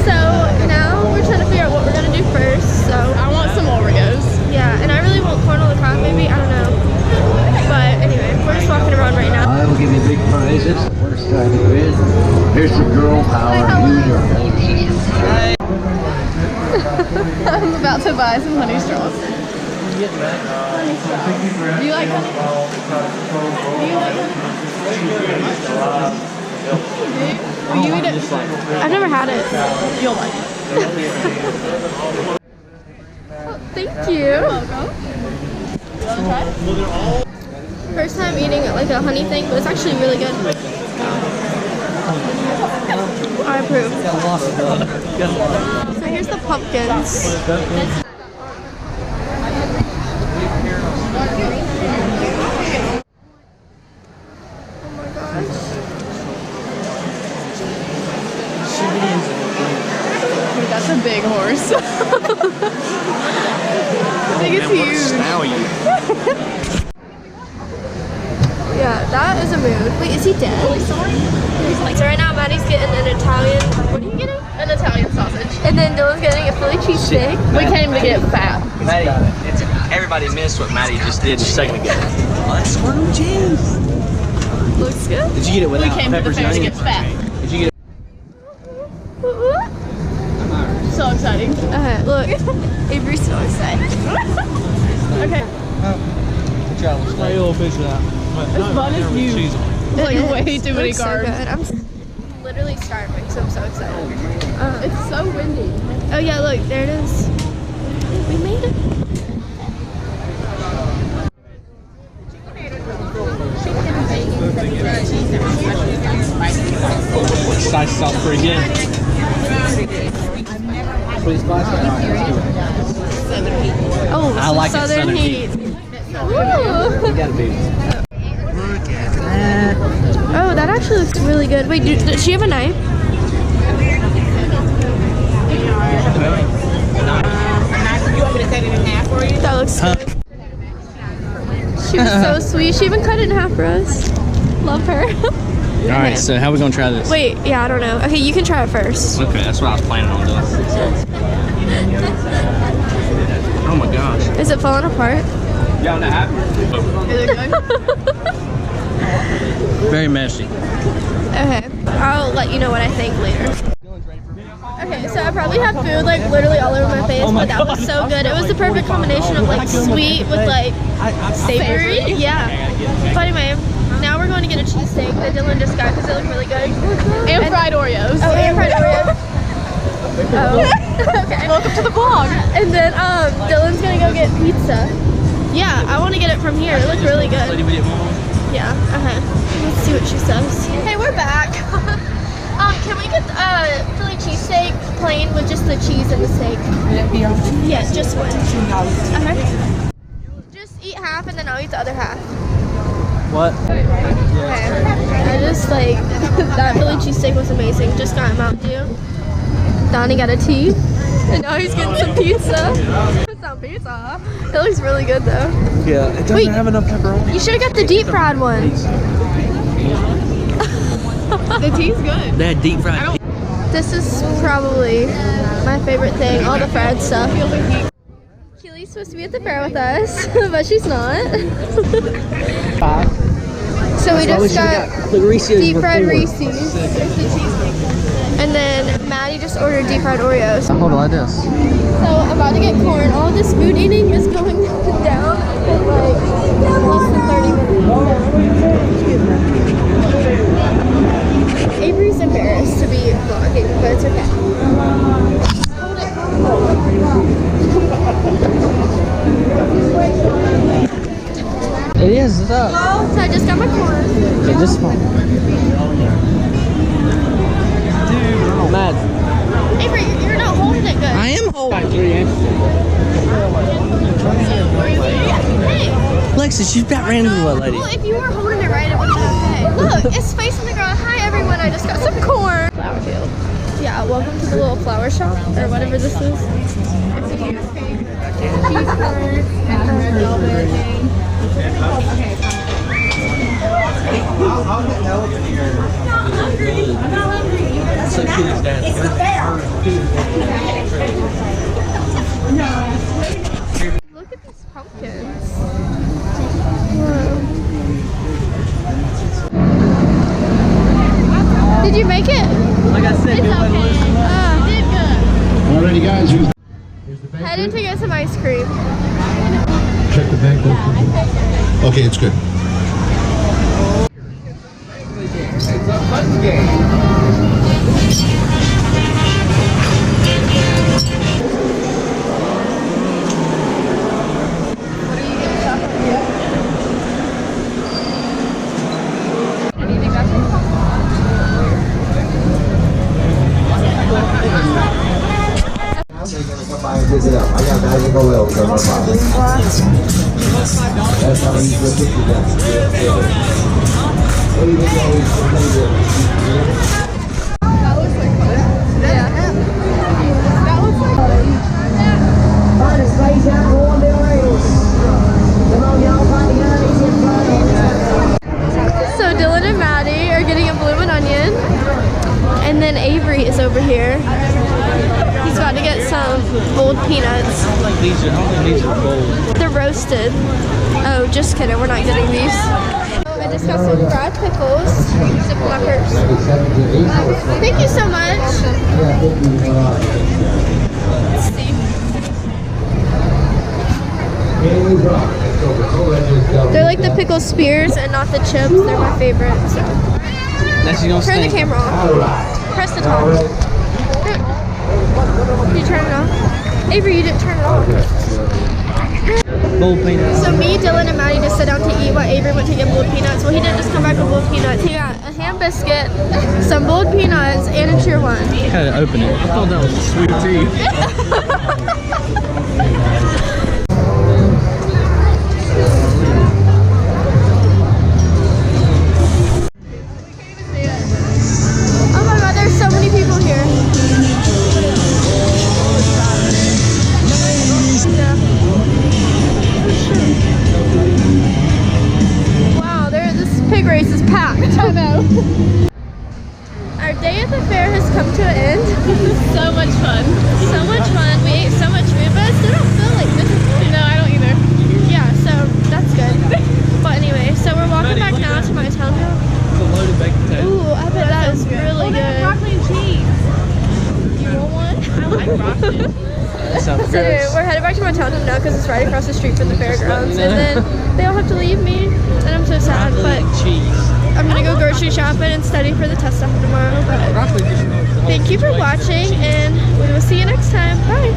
So now we're trying to figure out what we're gonna do first. So I want some Oreos. yeah, and I really want corn on the cob, maybe. I don't know. But anyway, we're just walking around right now. I will give you big prizes. First time to win. Here's some girl power. Use your emotions. I'm about to buy some honey straws. Do you like honey? Do you like honey? Will you eat it? I've never had it. You'll like it. Oh, thank you. You're welcome. You want to try it? First time eating like a honey thing, but it's actually really good. I approve. So here's the pumpkins. Oh my gosh. Dude, that's a big horse. I think it's huge. Yeah, that is a mood. Wait, is he dead? So right now Maddie's getting an Italian. What are you getting? An Italian sausage. And then Dylan's getting a Philly cheesesteak. We came to get fat. Maddie, everybody missed what Maddie just did just a second ago. Oh, that's squirrel cheese. Looks good. Did you get it We without came to the peppers and fair to get onions? fat. Did you get it? So exciting. Okay, look. Avery's so excited. Okay. Try a little piece of that. This bun is huge. Like way too many Looks so carbs. good. I'm literally starving, so I'm so excited. It's so windy. Oh yeah, look, there it is. We made it. Spice sauce pretty good. Sweet spice? Oh, I some like it Southern Southern heat. You gotta be. Oh, that actually looks really good. Wait, does she have a knife? That looks good. She was so sweet. She even cut it in half for us. Love her. Alright, so how are we gonna try this? Wait, yeah, I don't know. Okay, you can try it first. Okay, that's what I was planning on doing. Oh my gosh. Is it falling apart? Yeah, on the app. Is it good? Very messy. Okay, I'll let you know what I think later. Okay, so I probably have food like literally all over my face, but that was so good. It was the perfect combination of like sweet with like savory. Yeah. But anyway, now we're going to get a cheesesteak that Dylan just got because they look really good. And fried Oreos. Oh, and fried Oreos. Oh. Okay. Welcome to the vlog. And then Dylan's gonna go get pizza. Yeah, I want to get it from here. It looks really good. Yeah. Okay. Let's see what she says. Hey, we're back. Can we get Philly cheesesteak plain with just the cheese and the steak? Yes, just one. Just eat half and then I'll eat the other half. What? Okay. I just like that Philly cheesesteak was amazing. Just got Mountain Dew. Donnie got a tea, and now he's getting some pizza. Some pizza. It looks really good though. Yeah, it doesn't have enough pepperoni. You should have got the deep fried one. The tea's good. They had deep fried. This is probably my favorite thing. All the fried stuff. Keely's supposed to be at the fair with us, but she's not. So we just got deep fried Reese's. And then Maddie just ordered deep fried Oreos. Hold on, like this. So I'm about to get corn. All this food eating is going down in like less than 30 minutes. Avery's embarrassed to be vlogging, but it's okay. It is, it's up. So I just got my corn. Okay, this one. Dude, mad. Avery, you're not holding it good. I am holding. Hey, Lexus, you got ran into the lady. well, if you were holding it right, it would be okay. Look, it's facing the ground. Hi, everyone. I just got some corn. Flower field. Yeah, welcome to the little flower shop, or whatever this is. It's a cheesecake, cheese corn, and velvet thing. Okay. So cute. stand. It's the fair. Look at these pumpkins. Whoa. Did you make it? Like I said, It's okay. Did good. Alrighty, guys. Headed to get some ice cream. Check the bank. Okay, it's good. Visit up. I got magical wheels on my body. That's how you put it together. That looks like fun. Yeah. That looks like fun. So Dylan and Maddie are getting a bloomin' onion. And then Avery is over here. He's about to get some boiled peanuts. I don't think these are bold. They're roasted. Oh, just kidding. We're not getting these. I just got some fried pickles. Zip in my purse. Thank you so much. Let's see. They're like the pickle spears and not the chips. They're my favorite. So. That's you gonna Turn the stink. camera off. Press the top. Did you turn it off? Avery, you didn't turn it off. Bold peanuts. So me, Dylan, and Maddie just sat down to eat while Avery went to get boiled peanuts. Well, he didn't just come back with boiled peanuts. He got a ham biscuit, some boiled peanuts, and a cheer one. I had to open it. I thought that was sweet tea. Oh my god, there's so many people here. Yeah. Wow, this pig race is packed. I know. Our day at the fair has come to an end. So much fun. So much fun. We ate so much food, but I still don't feel like miserable. No, I don't either. Yeah, so that's good. But anyway, so we're walking back now to my townhome. It's a loaded baked potato. Ooh, I bet that is really good. Broccoli and cheese. You want one? I like broccoli. That sounds So gross. we're headed back to my townhome now because it's right across the street from the fairgrounds. And then they all have to leave me, and I'm so sad. But Cheese. I'm gonna go grocery shopping and study for the test I have tomorrow. But Broccoli just thank you for watching, and we will see you next time. Bye.